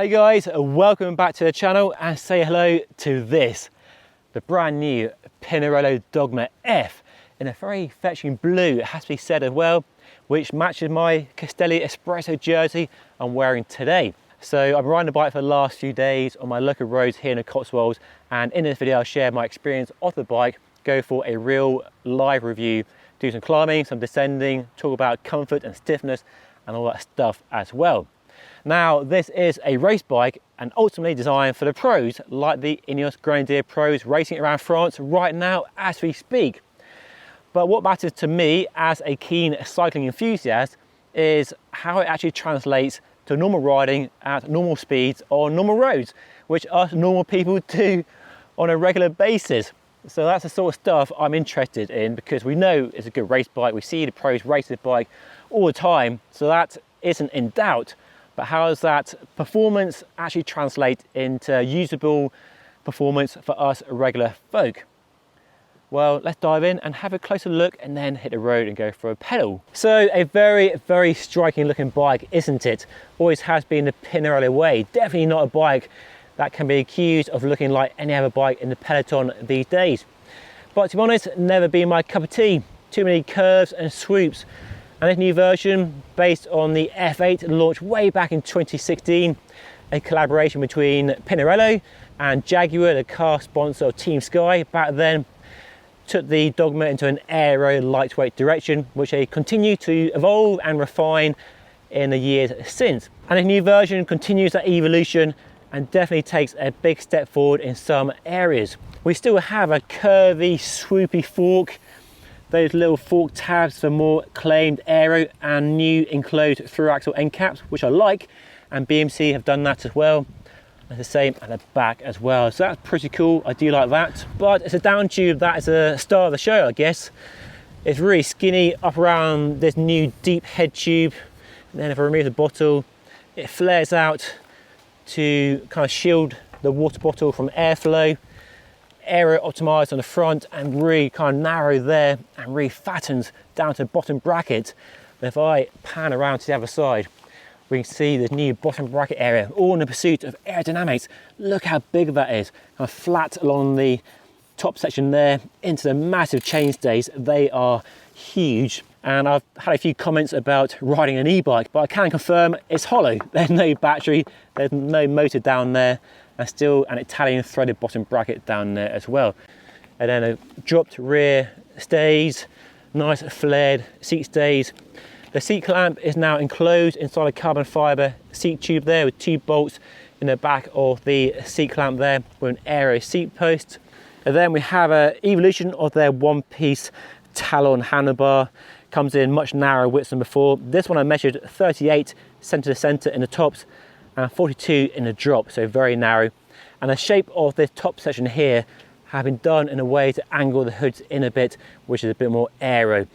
Hey guys, welcome back to the channel and say hello to this, the brand new Pinarello Dogma F in a very fetching blue, it has to be said as well, which matches my Castelli Espresso jersey I'm wearing today. So I've been riding the bike for the last few days on my local roads here in the Cotswolds, and in this video I'll share my experience of the bike, go for a real live review, do some climbing, some descending, talk about comfort and stiffness and all that stuff as well. Now, this is a race bike and ultimately designed for the pros, like the Ineos Grenadier pros racing around France right now as we speak. But what matters to me as a keen cycling enthusiast is how it actually translates to normal riding at normal speeds on normal roads, which us normal people do on a regular basis. So that's the sort of stuff I'm interested in, because we know it's a good race bike. We see the pros race this bike all the time, so that isn't in doubt. But how does that performance actually translate into usable performance for us regular folk? Well, let's dive in and have a closer look and then hit the road and go for a pedal. So a very striking looking bike, isn't it? Always has been the Pinarello way. Definitely not a bike that can be accused of looking like any other bike in the peloton these days. But to be honest, never been my cup of tea. Too many curves and swoops. And this new version, based on the F8 launched way back in 2016, a collaboration between Pinarello and Jaguar, the car sponsor of Team Sky back then, took the Dogma into an aero lightweight direction, which they continue to evolve and refine in the years since. And this new version continues that evolution and definitely takes a big step forward in some areas. We still have a curvy, swoopy fork, those little fork tabs for more claimed aero, and new enclosed through axle end caps, which I like, and BMC have done that as well. And the same at the back as well, so that's pretty cool. I do like that, but it's a down tube that is a star of the show, I guess. It's really skinny up around this new deep head tube, and then if I remove the bottle, it flares out to kind of shield the water bottle from airflow. Aero optimized on the front and really kind of narrow there and really fattens down to the bottom bracket. And if I pan around to the other side, we can see the new bottom bracket area, all in the pursuit of aerodynamics. Look how big that is, kind of flat along the top section there into the massive chainstays. They are huge. And I've had a few comments about riding an e-bike, but I can confirm it's hollow. There's no battery, there's no motor down there, and still an Italian threaded bottom bracket down there as well. And then a dropped rear stays, nice flared seat stays. The seat clamp is now enclosed inside a carbon fibre seat tube there with two bolts in the back of the seat clamp there with an Aero seat post. And then we have an evolution of their one-piece talon handlebar. Comes in much narrower widths than before. This one I measured 38 centre to centre in the tops and 42 in the drop, so very narrow. And the shape of this top section here have been done in a way to angle the hoods in a bit, which is a bit more aero.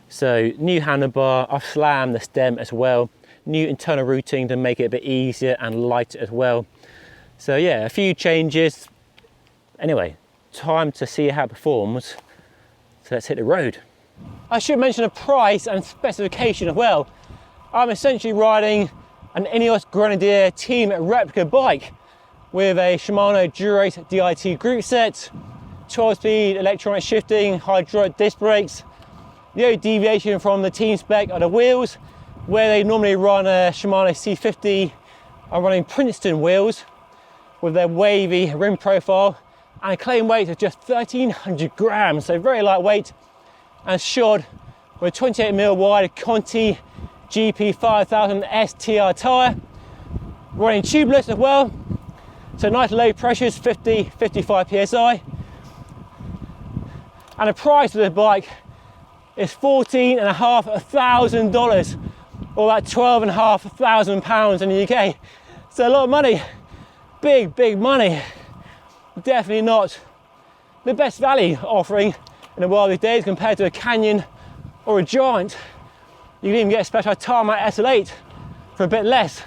So new handlebar, I've slammed the stem as well. New internal routing to make it a bit easier and lighter as well. So yeah, a few changes. Anyway, time to see how it performs. So let's hit the road. I should mention the price and specification as well. I'm essentially riding an Ineos Grenadier team replica bike with a Shimano Durace DIT group set, 12-speed electronic shifting, hydraulic disc brakes. The only deviation from the team spec are the wheels. Where they normally run a Shimano C50, I'm running Princeton wheels with their wavy rim profile and a claim weight of just 1,300 grams, so very lightweight, and shod with 28mm wide Conti GP 5000 STR tyre, running tubeless as well, so nice low pressures, 50-55 psi. And the price of the bike is $14,500, or about £12,500 in the UK. So a lot of money, big money. Definitely not the best value offering in the world these days compared to a Canyon or a Giant. You can even get a special tarmac SL8 for a bit less.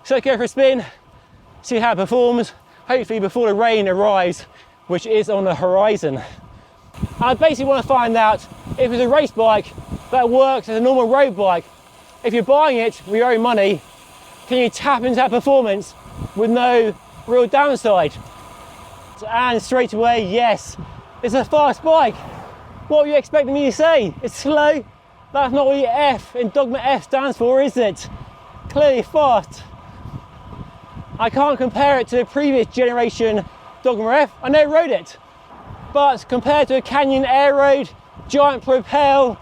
So let's go for a spin, see how it performs, hopefully before the rain arrives, which is on the horizon. I basically want to find out if it's a race bike that works as a normal road bike. If you're buying it with your own money, can you tap into that performance with no real downside? And straight away, yes, it's a fast bike. What were you expecting me to say? It's slow? That's not what your F in Dogma F stands for, is it? Clearly fast. I can't compare it to the previous generation Dogma F. I never rode it. But compared to a Canyon Aero, Giant Propel,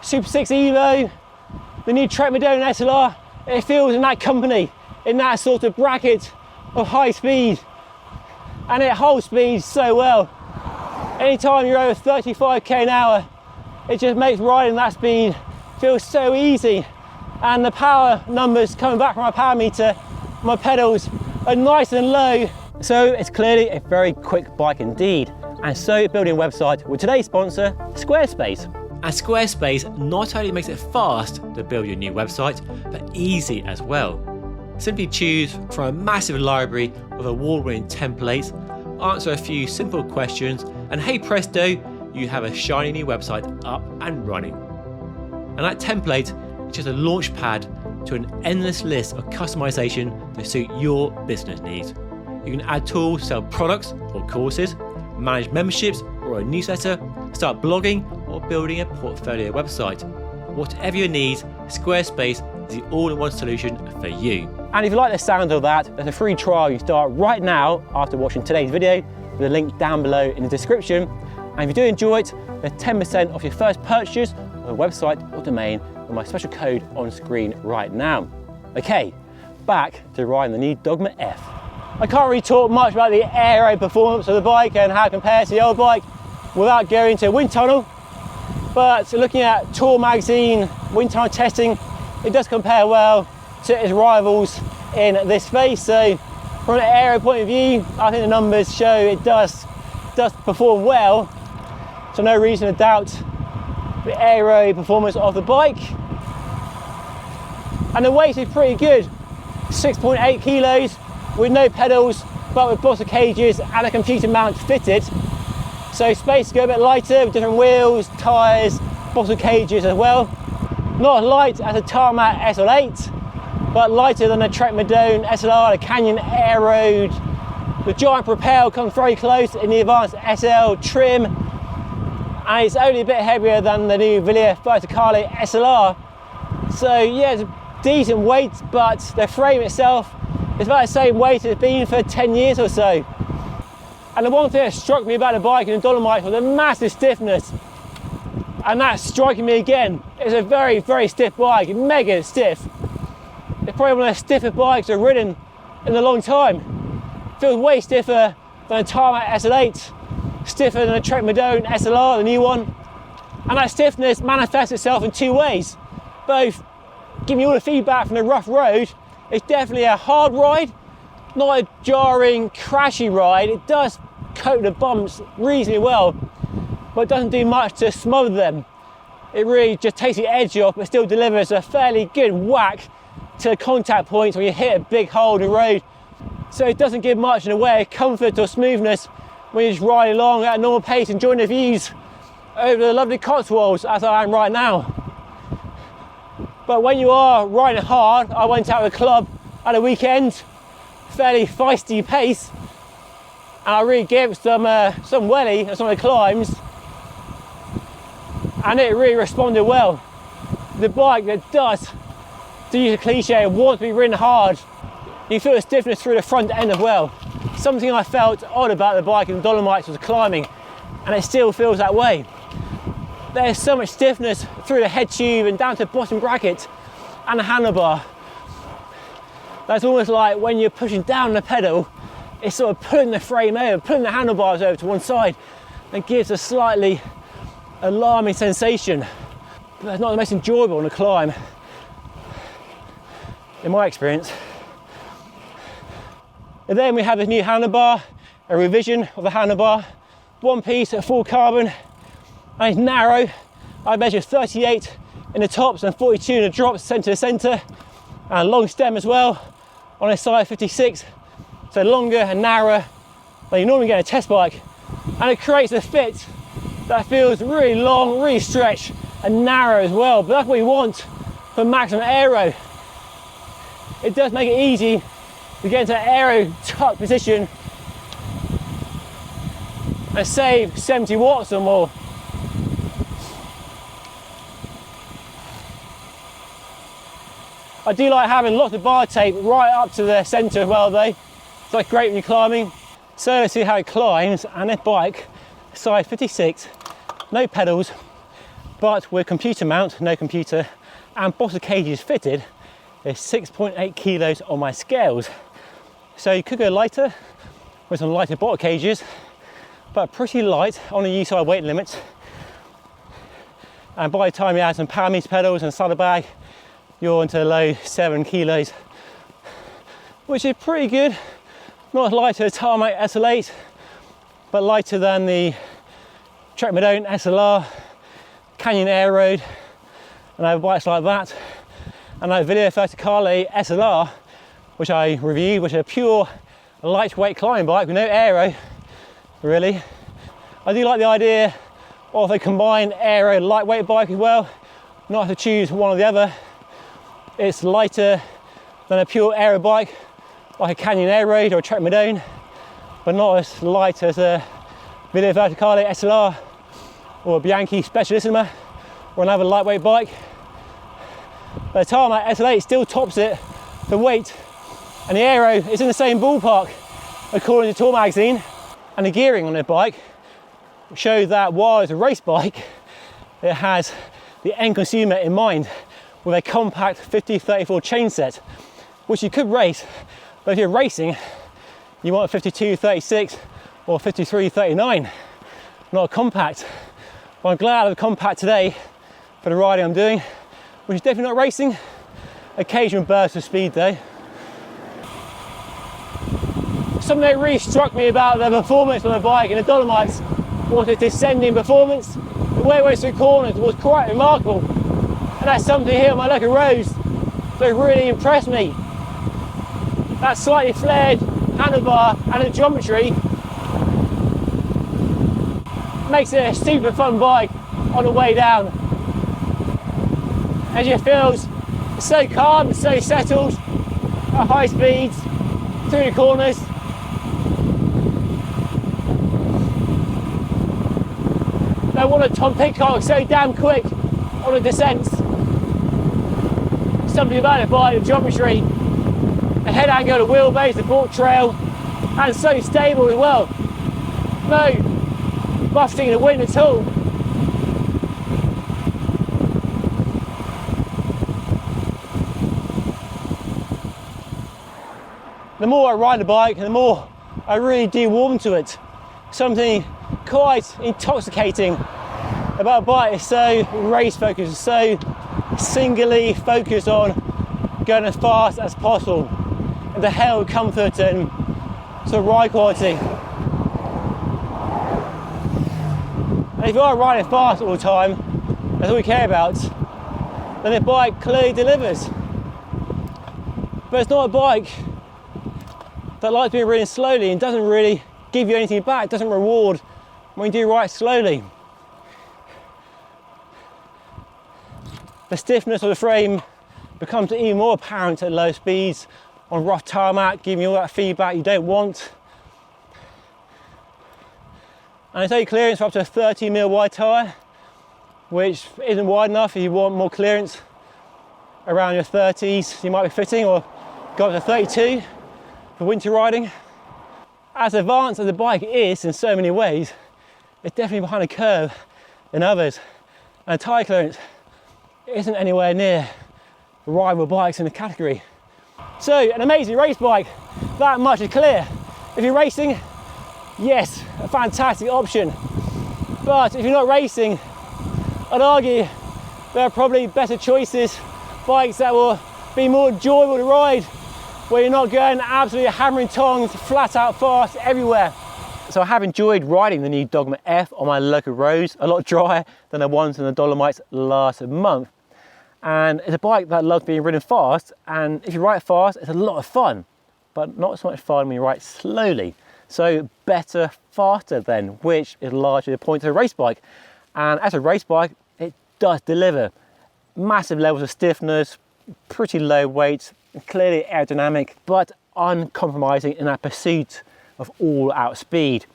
Super 6 Evo, the new Trek Madone SLR, it feels in that company, in that sort of bracket of high speed. And it holds speed so well. Anytime you're over 35k an hour, it just makes riding that speed feel so easy. And the power numbers coming back from my power meter, my pedals are nice and low. So it's clearly a very quick bike indeed. And so building a website with today's sponsor, Squarespace. And Squarespace not only makes it fast to build your new website, but easy as well. Simply choose from a massive library of award-winning templates, answer a few simple questions, and hey presto, you have a shiny new website up and running. And that template is just a launch pad to an endless list of customization to suit your business needs. You can add tools to sell products or courses, manage memberships or a newsletter, start blogging or building a portfolio website. Whatever your needs, Squarespace is the all-in-one solution for you. And if you like the sound of that, there's a free trial you start right now after watching today's video, with a link down below in the description. And if you do enjoy it, there's 10% off your first purchase of a website or domain with my special code on screen right now. Okay, back to riding the new Dogma F. I can't really talk much about the aero performance of the bike and how it compares to the old bike without going to wind tunnel. But looking at Tour magazine wind tunnel testing, it does compare well to its rivals in this space. So from an aero point of view, I think the numbers show it does perform well. So no reason to doubt the aero performance of the bike. And the weight is pretty good, 6.8 kilos with no pedals, but with bottle cages and a computer mount fitted. So space to go a bit lighter with different wheels, tyres, bottle cages as well. Not as light as a Tarmac SL8, but lighter than a Trek Madone SLR, a Canyon Aero. The Giant Propel comes very close in the advanced SL trim, and it's only a bit heavier than the new Villiers Verticale SLR. So yeah, it's a decent weight, but the frame itself is about the same weight it's been for 10 years or so. And the one thing that struck me about the bike in the Dolomites was the massive stiffness. And that's striking me again. It's a very, very stiff bike, mega stiff. It's probably one of the stiffer bikes I've ridden in a long time. Feels way stiffer than a Tarmac SL8, stiffer than a Trek Madone SLR, the new one. And that stiffness manifests itself in two ways. Both giving you all the feedback from the rough road. It's definitely a hard ride, not a jarring, crashy ride. It does coat the bumps reasonably well, but it doesn't do much to smother them. It really just takes the edge off, but still delivers a fairly good whack to the contact points when you hit a big hole in the road. So it doesn't give much in the way of comfort or smoothness when you just ride along at a normal pace, enjoying the views over the lovely Cotswolds as I am right now. But when you are riding hard, I went out with a club at a weekend, fairly feisty pace, and I really gave it some welly and some of the climbs, and it really responded well. The bike that does, to use a cliche, want to be ridden hard, you feel the stiffness through the front end as well. Something I felt odd about the bike in the Dolomites was climbing, and it still feels that way. There's so much stiffness through the head tube and down to the bottom bracket and the handlebar. That's almost like when you're pushing down the pedal, it's sort of pulling the frame over, pulling the handlebars over to one side, and gives a slightly alarming sensation. But it's not the most enjoyable on a climb, in my experience. And then we have this new handlebar, a revision of the handlebar, one piece at full carbon, and it's narrow. I measured 38 in the tops and 42 in the drops, centre to centre, and a long stem as well on a size 56, so longer and narrower than you normally get in a test bike, and it creates a fit that feels really long, really stretched and narrow as well. But that's what you want for maximum aero. it does make it easy to get into an aero tuck position and save 70 watts or more. I do like having lots of bar tape right up to the centre as well though. It's like great when you're climbing. So let's see how it climbs, and this bike, size 56, no pedals, but with computer mount, no computer, and bottle cages fitted, is 6.8 kilos on my scales. So you could go lighter with some lighter bottle cages, but pretty light on the U-side weight limit. And by the time you add some power meter pedals and a saddlebag, you're into the low 7 kilos, which is pretty good. Not as light as the Tarmac SL8, but lighter than the Trek Madone SLR, Canyon Aero, and other bikes like that. And that Video Verticale SLR, which I reviewed, which is a pure lightweight climbing bike with no aero, really. I do like the idea of a combined aero lightweight bike as well, not have to choose one or the other. It's lighter than a pure aero bike, like a Canyon Aero or a Trek Madone, but not as light as a Video Verticale SLR or a Bianchi Specialissima or another lightweight bike. But the Tarmac SL8 still tops it for weight, and the Aero is in the same ballpark according to Tour magazine. And the gearing on the bike shows that while it's a race bike, it has the end consumer in mind with a compact 50-34 chain set, which you could race, but if you're racing, you want a 52-36 or 53-39, not a compact. Well, I'm glad I have a compact today for the riding I'm doing, which is definitely not racing. Occasional bursts of speed though. Something that really struck me about the performance on the bike in the Dolomites was its descending performance. The way it went through corners was quite remarkable. And that's something here on my local roads that really impressed me. That slightly flared handlebar and the geometry makes it a super fun bike on the way down. As it feels so calm and so settled at high speeds through the corners. No wonder Tom Pidcock is so damn quick on the descents. Something about it by the geometry, the head angle, the wheelbase, the fork trail, and so stable as well. No buffeting the wind at all. The more I ride the bike, the more I really do warm to it. Something quite intoxicating about a bike. It's so race focused, it's so singularly focused on going as fast as possible, and the hell comfort and sort of ride quality. And if you are riding fast all the time, that's all we care about, then the bike clearly delivers. But it's not a bike that likes being ridden slowly and doesn't really give you anything back, doesn't reward when you do ride slowly. The stiffness of the frame becomes even more apparent at low speeds on rough tarmac, giving you all that feedback you don't want. And it's only clearance for up to a 30mm wide tyre, which isn't wide enough if you want more clearance around your 30s you might be fitting, or go up to 32 for winter riding. As advanced as the bike is in so many ways, it's definitely behind a curve in others, and tyre clearance isn't anywhere near rival bikes in the category. So an amazing race bike, that much is clear. If you're racing, yes, a fantastic option. But if you're not racing, I'd argue there are probably better choices, bikes that will be more enjoyable to ride, where you're not going absolutely hammering tongs, flat out fast everywhere. So I have enjoyed riding the new Dogma F on my local roads, a lot drier than the ones in the Dolomites last month. And it's a bike that loves being ridden fast, and if you ride fast, it's a lot of fun, but not so much fun when you ride slowly. So better, faster then, which is largely the point of a race bike. And as a race bike, it does deliver massive levels of stiffness, pretty low weight, clearly aerodynamic, but uncompromising in that pursuit of all-out speed.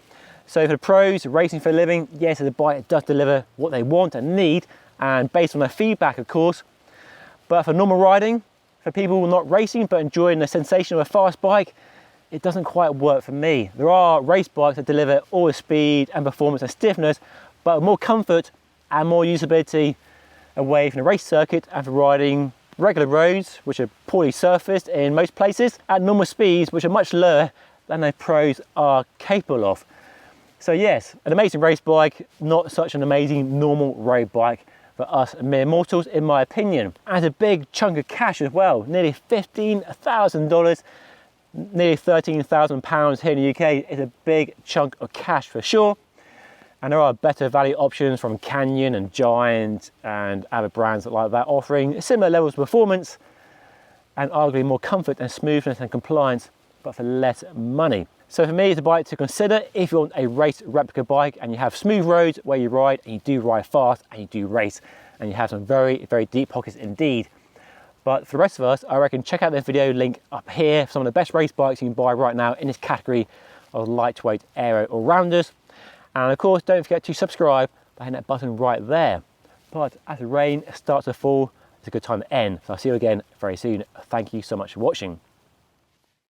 So for the pros racing for a living, yes, the bike does deliver what they want and need, and based on their feedback, of course. But for normal riding, for people not racing but enjoying the sensation of a fast bike, it doesn't quite work for me. There are race bikes that deliver all the speed and performance and stiffness, but with more comfort and more usability away from the race circuit and for riding regular roads, which are poorly surfaced in most places, at normal speeds, which are much lower than the pros are capable of. So yes, an amazing race bike, not such an amazing normal road bike for us mere mortals, in my opinion. And a big chunk of cash as well, nearly $15,000, nearly £13,000 here in the UK is a big chunk of cash for sure. And there are better value options from Canyon and Giant and other brands like that, offering similar levels of performance and arguably more comfort and smoothness and compliance, but for less money. So for me, it's a bike to consider if you want a race replica bike and you have smooth roads where you ride and you do ride fast and you do race and you have some very, very deep pockets indeed. But for the rest of us, I reckon check out this video link up here for some of the best race bikes you can buy right now in this category of lightweight aero all-rounders. And of course, don't forget to subscribe by hitting that button right there. But as the rain starts to fall, it's a good time to end. So I'll see you again very soon. Thank you so much for watching.